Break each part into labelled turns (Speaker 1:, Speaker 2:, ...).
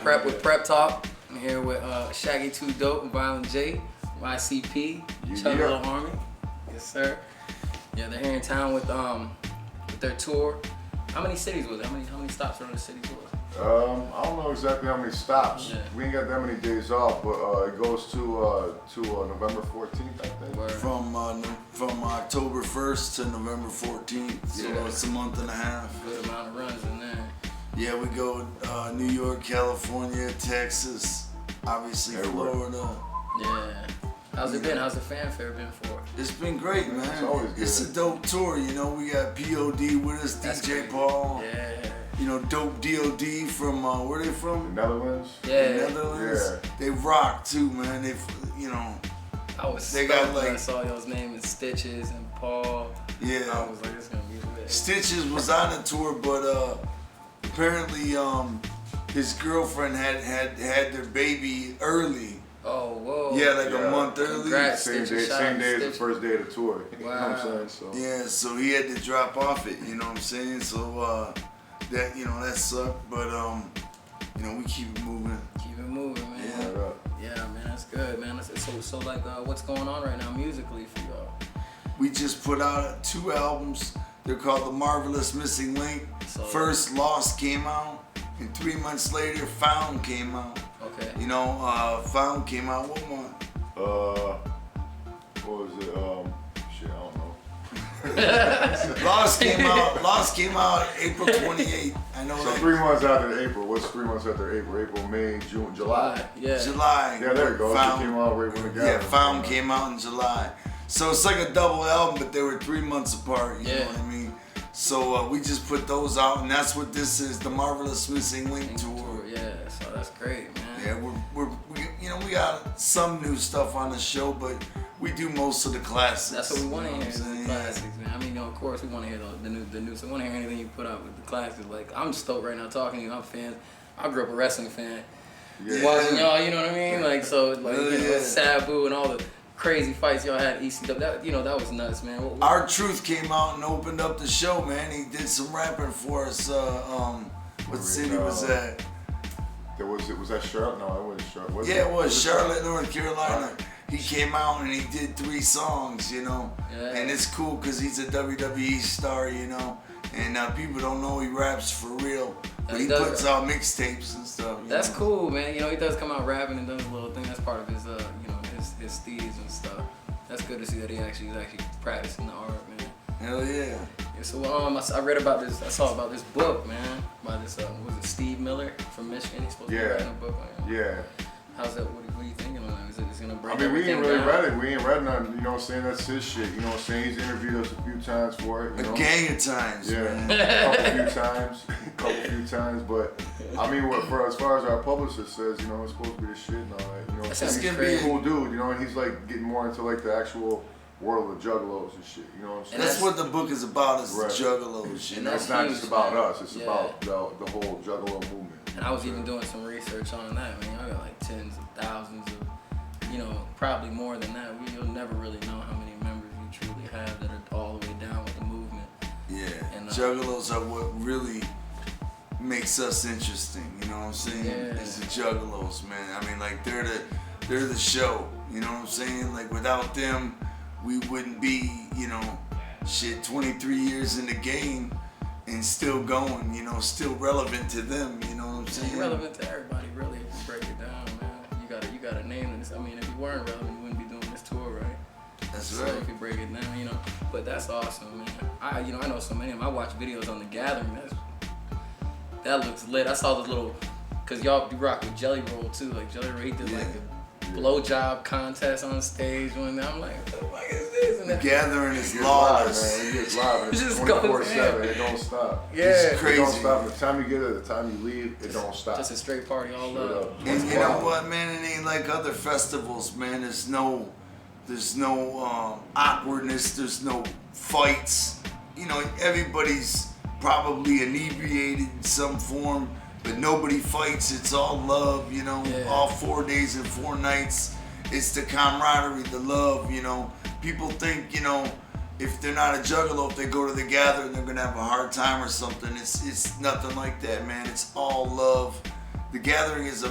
Speaker 1: Prep with Prep Talk. I'm here with Shaggy 2 Dope and Violent J, ICP, Chug Little Army. Yes, sir. Yeah, they're here in town with their tour. How many cities was it? How many stops were on the city tour?
Speaker 2: I don't know exactly how many stops.
Speaker 1: Yeah.
Speaker 2: We ain't got that many days off, but it goes to November 14th, I think.
Speaker 1: Word.
Speaker 3: From October 1st to November 14th, so
Speaker 2: Yeah.
Speaker 3: it's a month and a half.
Speaker 1: Good amount of runs in there.
Speaker 3: Yeah, we go New York, California, Texas, obviously
Speaker 2: Everywhere.
Speaker 3: Florida.
Speaker 1: Yeah. How's it been? How's the fanfare been for it?
Speaker 3: It's been great, man.
Speaker 2: It's always good.
Speaker 3: It's a dope tour, you know. We got POD with us,
Speaker 1: That's
Speaker 3: DJ
Speaker 1: great.
Speaker 3: Paul.
Speaker 1: Yeah.
Speaker 3: You know, Dope DOD from where they
Speaker 2: The
Speaker 3: from?
Speaker 2: Netherlands.
Speaker 1: Yeah.
Speaker 3: The Netherlands.
Speaker 2: Yeah.
Speaker 3: They rock too, man. They, you know,
Speaker 1: I was
Speaker 3: They
Speaker 1: stoked
Speaker 3: got,
Speaker 1: when I
Speaker 3: like-
Speaker 1: saw y'all's name in Stitches and Paul.
Speaker 3: yeah.
Speaker 1: I was like, it's gonna be lit.
Speaker 3: Stitches was on the tour, but apparently his girlfriend had their baby early.
Speaker 1: Oh, whoa.
Speaker 3: Yeah, like
Speaker 2: Yeah.
Speaker 3: a month early.
Speaker 1: Congrats.
Speaker 2: Same
Speaker 1: Stitches,
Speaker 2: day,
Speaker 1: shout out
Speaker 2: same day as the
Speaker 1: Stitches.
Speaker 2: first day of the tour. You know what I'm
Speaker 1: Wow.
Speaker 2: saying? So.
Speaker 3: Yeah, so he had to drop off it. You know what I'm saying? So that that sucked, but we keep it moving.
Speaker 1: Keep it moving, man.
Speaker 3: Yeah.
Speaker 1: Yeah, man, that's good, man. So like, what's going on right now musically for y'all?
Speaker 3: We just put out 2 albums. They're called The Marvelous Missing Link.
Speaker 1: So-
Speaker 3: First, Lost came out, and 3 months later, Found came out.
Speaker 1: Okay.
Speaker 3: You know, Found came out what month?
Speaker 2: What was it? Shit, I don't know.
Speaker 3: Lost came out April 28th. I know
Speaker 2: So
Speaker 3: that.
Speaker 2: 3 months after April. What's 3 months after April? April, May, June, July.
Speaker 1: Yeah.
Speaker 3: July.
Speaker 2: Yeah, there you go.
Speaker 3: Found,
Speaker 2: She came out right when the
Speaker 3: yeah,
Speaker 2: gathering
Speaker 3: Found
Speaker 2: came out.
Speaker 3: came out in July. So it's like a double album, but they were 3 months apart. You
Speaker 1: Yeah.
Speaker 3: know what I mean? So we just put those out, and that's what this is, the Marvelous Missing Link tour.
Speaker 1: Yeah, so that's great, man.
Speaker 3: Yeah, we got some new stuff on the show, but we do most of the classics.
Speaker 1: That's what we want to
Speaker 3: you know
Speaker 1: hear, is
Speaker 3: what I'm
Speaker 1: the
Speaker 3: saying?
Speaker 1: classics, man. I mean, of course, we want to hear the new. So we want to hear anything you put out with the classics. Like, I'm stoked right now talking to you. I'm fans. I grew up a wrestling fan.
Speaker 2: Yeah.
Speaker 1: Watching y'all, you know what I mean? Like, so, like,
Speaker 3: Yeah.
Speaker 1: Sabu and all the crazy fights y'all had at ECW. That was nuts, man.
Speaker 3: Our Truth came out and opened up the show, man. He did some rapping for us. What city was that?
Speaker 2: Was that Charlotte? No, it wasn't Charlotte. Was
Speaker 3: Yeah, it was
Speaker 2: was
Speaker 3: Charlotte, North Carolina. He came out and he did 3 songs, you know.
Speaker 1: Yeah.
Speaker 3: And it's cool because he's a WWE star, you know. And people don't know he raps for real. But
Speaker 1: He
Speaker 3: he
Speaker 1: does
Speaker 3: puts out mixtapes and stuff. you
Speaker 1: That's
Speaker 3: know.
Speaker 1: cool, man. You know, he does come out rapping and does a little thing. That's part of his, his steeds and stuff. That's good to see that he's actually practicing the art, man.
Speaker 3: Hell yeah.
Speaker 1: Yeah, so I read about this. I saw about this book, man. By this, was it Steve Miller from Michigan? He's supposed to be
Speaker 2: Yeah.
Speaker 1: writing a book.
Speaker 2: Yeah.
Speaker 1: How's that? What are you thinking on that? Is it gonna break
Speaker 2: I mean, we
Speaker 1: everything
Speaker 2: ain't really
Speaker 1: down?
Speaker 2: read it. We ain't read nothing. You know what I'm saying? That's his shit. You know what I'm saying? He's interviewed us a few times for it. You know?
Speaker 3: A gang of times,
Speaker 2: Yeah,
Speaker 3: man.
Speaker 2: couple few times, but I mean, as far as our publicist says, you know, it's supposed to be the shit and all that. You know,
Speaker 1: That
Speaker 2: he's
Speaker 1: sounds
Speaker 2: a
Speaker 1: crazy.
Speaker 2: cool dude, you know, and he's like getting more into like the actual world of the juggalos and shit. You know what I'm saying?
Speaker 1: And
Speaker 3: That's what the book is about, is
Speaker 2: Right.
Speaker 3: the juggalos, you
Speaker 1: And
Speaker 3: know.
Speaker 1: that's
Speaker 2: It's not just
Speaker 1: huge,
Speaker 2: about
Speaker 1: man.
Speaker 2: us. It's
Speaker 1: Yeah.
Speaker 2: about the whole juggalo movement.
Speaker 1: And I was even doing some research on that. Man, I got like tens of thousands of, probably more than that. You'll never really know how many members you truly have that are all the way down with the movement.
Speaker 3: Yeah,
Speaker 1: And,
Speaker 3: juggalos are what really makes us interesting. You know what I'm saying?
Speaker 1: Yeah.
Speaker 3: It's the juggalos, man. I mean, like they're the show. You know what I'm saying? Like without them, we wouldn't be, 23 years in the game and still going. Still relevant to them. You know what I'm saying?
Speaker 1: It's relevant to everybody, really, if you break it down, man. You gotta name this. I mean, if you weren't relevant, you wouldn't be doing this tour, right?
Speaker 3: That's
Speaker 1: So
Speaker 3: right.
Speaker 1: if you break it down, But that's awesome, man. I know so many of them. I watch videos on the gathering. That looks lit. I saw this little, cause y'all do rock with Jelly Roll too. Like Jelly Roll, he did like a blowjob contest on stage one day. I'm like, what the fuck is this? And
Speaker 3: The
Speaker 1: then,
Speaker 3: gathering is
Speaker 2: It gets live,
Speaker 3: lawless.
Speaker 2: man. It gets live. And
Speaker 1: It
Speaker 2: it's
Speaker 1: just goes
Speaker 2: 24/7. It don't stop.
Speaker 1: yeah,
Speaker 3: It's
Speaker 2: It don't
Speaker 3: crazy.
Speaker 2: stop. The time you get there, the time you leave, it don't stop.
Speaker 1: just a straight party all
Speaker 2: Straight
Speaker 1: up.
Speaker 2: up.
Speaker 3: And you know what, man? It ain't like other festivals, man. There's no awkwardness. There's no fights. Everybody's probably inebriated in some form, but nobody fights. It's all love.
Speaker 1: Yeah.
Speaker 3: All 4 days and 4 nights. It's the camaraderie, the love. People think, if they're not a juggalo, if they go to the gathering, they're gonna have a hard time or something. It's nothing like that, man. It's all love. the Gathering is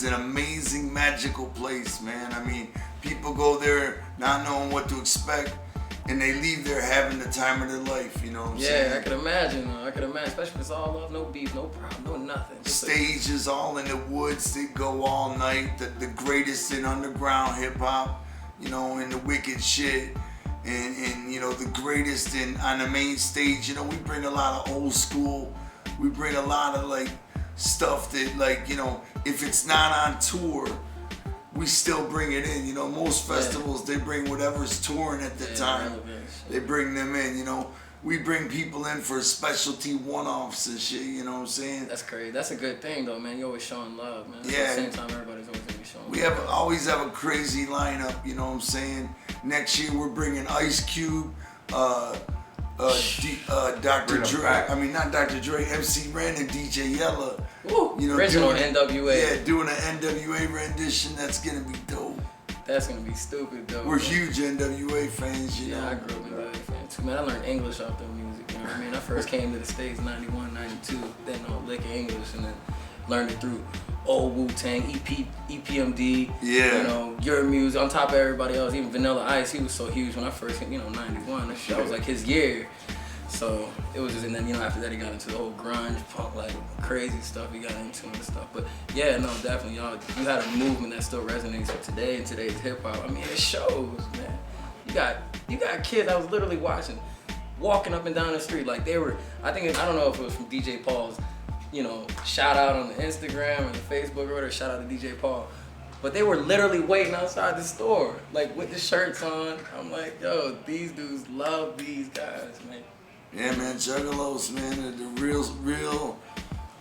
Speaker 3: an amazing, magical place, man. I mean, people go there not knowing what to expect, and they leave there having the time of their life. You know what I'm saying?
Speaker 1: Yeah, I can imagine. Especially if it's all love, no beef, no problem, no nothing. Just
Speaker 3: Stages all in the woods. They go all night. The greatest in underground hip hop, you know, and the wicked shit. And you know, the greatest on the main stage. You know, we bring a lot of old school. We bring a lot of like stuff that, like, you know, if it's not on tour, we still bring it in. You know, most festivals, they bring whatever's touring at the time. They bring them in, you know. We bring people in for specialty one-offs and shit, you know what I'm saying?
Speaker 1: That's crazy. That's a good thing though, man. You're always showing love, man.
Speaker 3: Yeah.
Speaker 1: At the same time, everybody's always gonna be showing
Speaker 3: We
Speaker 1: love.
Speaker 3: always have a crazy lineup, you know what I'm saying? Next year we're bringing Ice Cube, Dr. Dre.
Speaker 2: back.
Speaker 3: I mean, not Dr. Dre, MC Ren and DJ Yella.
Speaker 1: Woo,
Speaker 3: You know,
Speaker 1: original
Speaker 3: doing-
Speaker 1: NWA.
Speaker 3: Yeah, doing an NWA rendition. That's gonna be dope.
Speaker 1: That's gonna be stupid though.
Speaker 3: We're
Speaker 1: man.
Speaker 3: huge NWA fans, you
Speaker 1: Yeah, I
Speaker 3: know.
Speaker 1: grew up in NWA fan too, man. I learned English off their music, you know what I mean? I first came to the States 91, 92, didn't know a lick of English, and then learned it through old Wu-Tang, EPMD,
Speaker 3: Yeah.
Speaker 1: you know, your music, on top of everybody else, even Vanilla Ice, he was so huge when I first came, you know, 91, that was like his year. So it was just, and then, you know, after that he got into the whole grunge, punk, like crazy stuff he got into and stuff. But yeah, no, definitely, you had a movement that still resonates with today and today's hip hop. I mean, it shows, man. You got kids I was literally watching, walking up and down the street like they were, I don't know if it was from DJ Paul's, you know, shout out on the Instagram or the Facebook or whatever, shout out to DJ Paul. But they were literally waiting outside the store, like with the shirts on. I'm like, yo, these dudes love these guys, man.
Speaker 3: Yeah, man, Juggalos, man, are the real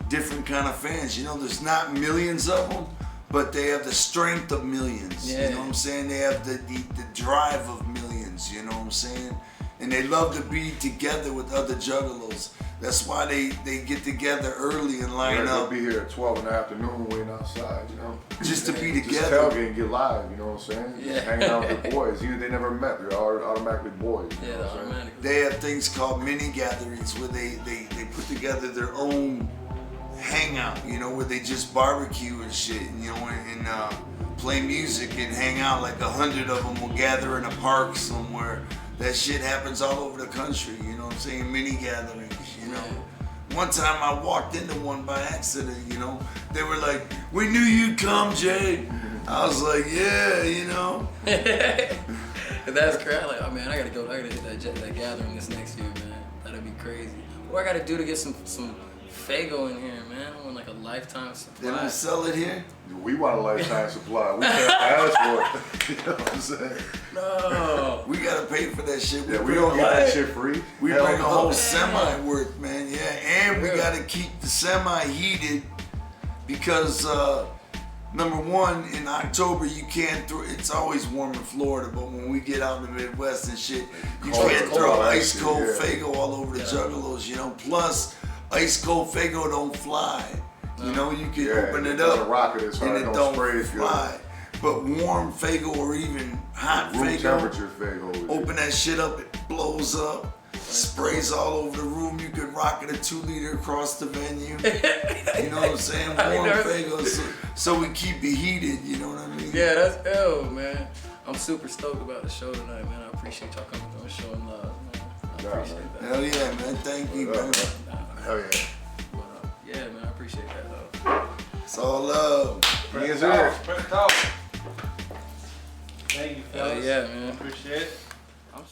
Speaker 3: different kind of fans. You know, there's not millions of them, but they have the strength of millions.
Speaker 1: Yeah.
Speaker 3: You know what I'm saying? They have the drive of millions, you know what I'm saying? And they love to be together with other Juggalos. That's why they get together early and line
Speaker 2: They'll
Speaker 3: up
Speaker 2: be here at 12 in the afternoon waiting outside, you know.
Speaker 3: just to be
Speaker 2: Just
Speaker 3: together.
Speaker 2: tailgate and get live, you know what I'm saying?
Speaker 1: Yeah.
Speaker 2: Just hanging out with the boys. They never met, they're automatically boys. You
Speaker 1: Yeah,
Speaker 2: know
Speaker 1: the
Speaker 2: what I'm saying?
Speaker 1: automatic.
Speaker 3: They have things called mini gatherings where they put together their own hangout, you know, where they just barbecue and shit, and, you know, and play music and hang out. Like 100 of them will gather in a park somewhere. That shit happens all over the country, you know what I'm saying? Mini gatherings, you know. One time I walked into one by accident, you know. They were like, "We knew you'd come, Jay." I was like, "Yeah, you know."
Speaker 1: That's crazy. Like, oh man, I gotta hit that gathering this next year, man. That'd be crazy. What I gotta do to get some Fago in here, man? I want like a lifetime
Speaker 3: They don't
Speaker 1: supply.
Speaker 3: sell it here.
Speaker 2: We want a lifetime supply. We can't ask for it. You know what I'm saying?
Speaker 1: No.
Speaker 3: We gotta pay for that shit.
Speaker 2: Yeah, we
Speaker 3: bring
Speaker 2: don't
Speaker 3: a
Speaker 2: get that
Speaker 3: whole-
Speaker 2: shit free.
Speaker 3: We
Speaker 2: Hell
Speaker 3: bring a
Speaker 2: no.
Speaker 3: whole semi worth, man. Yeah, and we
Speaker 1: Yeah.
Speaker 3: gotta keep the semi heated because number one, in October you can't throw. It's always warm in Florida, but when we get out in the Midwest and shit, you
Speaker 2: Cold,
Speaker 3: can't
Speaker 2: cold,
Speaker 3: throw
Speaker 2: actually,
Speaker 3: ice cold
Speaker 2: yeah.
Speaker 3: Fago all over the Juggalos. You know, plus ice cold Fago don't fly. You know, you can
Speaker 2: Yeah,
Speaker 3: open it
Speaker 2: doesn't
Speaker 3: up
Speaker 2: rocket as hard,
Speaker 3: and it
Speaker 2: don't
Speaker 3: don't
Speaker 2: spray as good.
Speaker 3: fly. But warm Fago or even hot
Speaker 2: Room
Speaker 3: Fago,
Speaker 2: temperature Fago.
Speaker 3: open that shit up, it blows up, sprays all over the room. You could rocket a 2-liter across the venue. You know what I'm saying? Warm Fago, so we keep it heated. You know what I mean?
Speaker 1: Yeah, that's ill, man. I'm super stoked about the show tonight, man. I appreciate y'all coming through and showing love, man. I
Speaker 2: Yeah,
Speaker 1: appreciate that.
Speaker 3: Hell yeah, man. Thank you, man.
Speaker 2: Hell yeah.
Speaker 1: Yeah, man, I appreciate that though.
Speaker 3: It's all love.
Speaker 2: He is here.
Speaker 4: Thank you,
Speaker 1: Hell
Speaker 4: fellas.
Speaker 1: yeah, man.
Speaker 4: Appreciate it.
Speaker 1: I'm